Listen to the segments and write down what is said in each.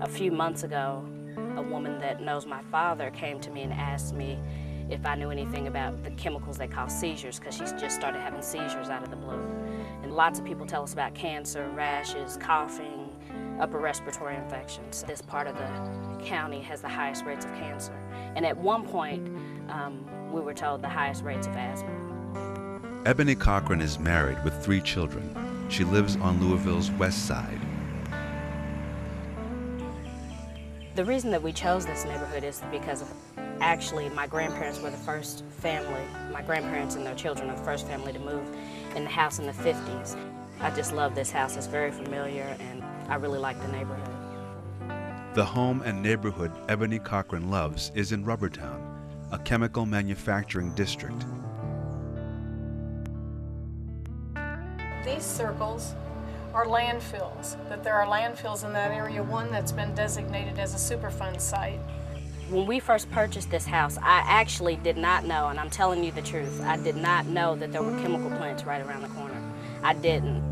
A few months ago, a woman that knows my father came to me and asked me if I knew anything about the chemicals they cause seizures, because she's just started having seizures out of the blue. And lots of people tell us about cancer, rashes, coughing, upper respiratory infections. This part of the county has the highest rates of cancer. And at one point, we were told the highest rates of asthma. Eboni Cochran is married with 3 children. She lives on Louisville's west side. The reason that we chose this neighborhood is because of, actually, my grandparents were the first family. My grandparents and their children are the first family to move in the house in the 50s. I just love this house. It's very familiar, and I really like the neighborhood. The home and neighborhood Eboni Cochran loves is in Rubbertown, a chemical manufacturing district. These circles are landfills, that there are landfills in that area, one that's been designated as a Superfund site. When we first purchased this house, I actually did not know, and I'm telling you the truth, I did not know that there were chemical plants right around the corner. I didn't.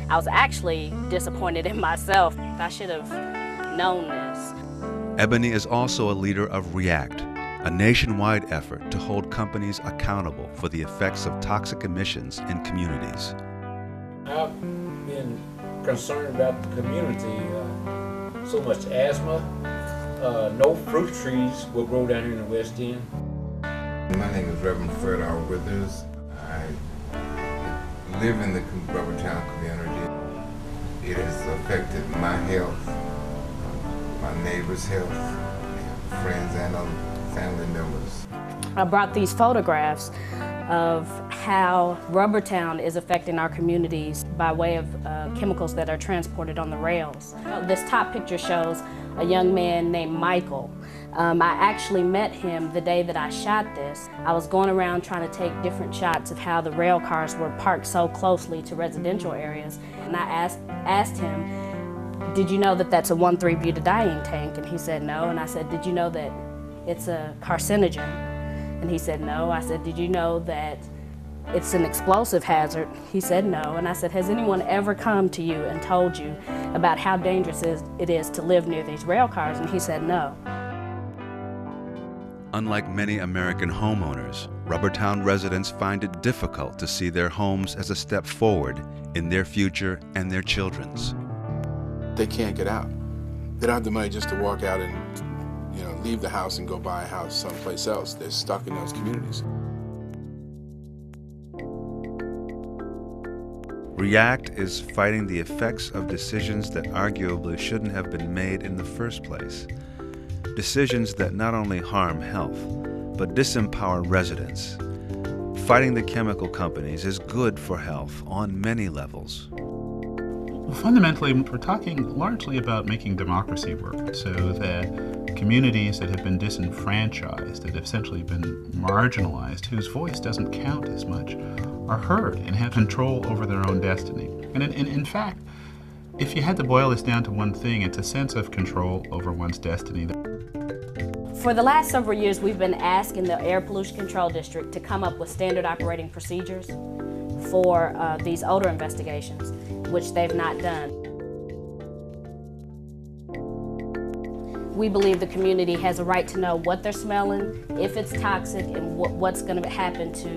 I was actually disappointed in myself. I should have known this. Eboni is also a leader of REACT, a nationwide effort to hold companies accountable for the effects of toxic emissions in communities. I've been concerned about the community. So much asthma. No fruit trees will grow down here in the West End. My name is Reverend Fred R. Withers. I live in the Rubbertown community. It has affected my health, my neighbors' health, friends and other family members. I brought these photographs of how Rubbertown is affecting our communities by way of chemicals that are transported on the rails. This top picture shows a young man named Michael. I actually met him the day that I shot this. I was going around trying to take different shots of how the rail cars were parked so closely to residential areas. And I asked him, did you know that that's a 1,3-butadiene tank? And he said no. And I said, did you know that it's a carcinogen? And he said no. I said, did you know that it's an explosive hazard? He said no. And I said, has anyone ever come to you and told you about how dangerous it is to live near these rail cars? And he said no. Unlike many American homeowners, Rubbertown residents find it difficult to see their homes as a step forward in their future and their children's. They can't get out. They don't have the money just to walk out and leave the house and go buy a house someplace else. They're stuck in those communities. REACT is fighting the effects of decisions that arguably shouldn't have been made in the first place. Decisions that not only harm health, but disempower residents. Fighting the chemical companies is good for health on many levels. Fundamentally, we're talking largely about making democracy work so that communities that have been disenfranchised, that have essentially been marginalized, whose voice doesn't count as much, are heard and have control over their own destiny. And in fact, if you had to boil this down to one thing, it's a sense of control over one's destiny. For the last several years, we've been asking the Air Pollution Control District to come up with standard operating procedures for these odor investigations, which they've not done. We believe the community has a right to know what they're smelling, if it's toxic, and what's going to happen to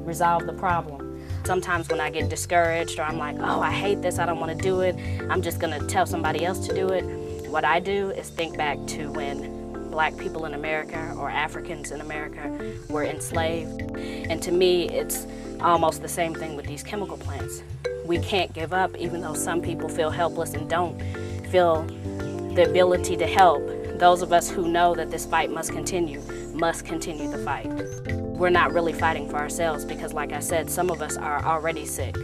resolve the problem. Sometimes when I get discouraged or I'm like, oh, I hate this, I don't want to do it, I'm just going to tell somebody else to do it. What I do is think back to when Black people in America or Africans in America were enslaved. And to me, it's almost the same thing with these chemical plants. We can't give up, even though some people feel helpless and don't feel the ability to help. Those of us who know that this fight must continue the fight. We're not really fighting for ourselves because, like I said, some of us are already sick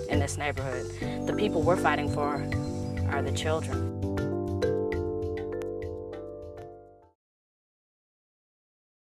in this neighborhood. The people we're fighting for are the children.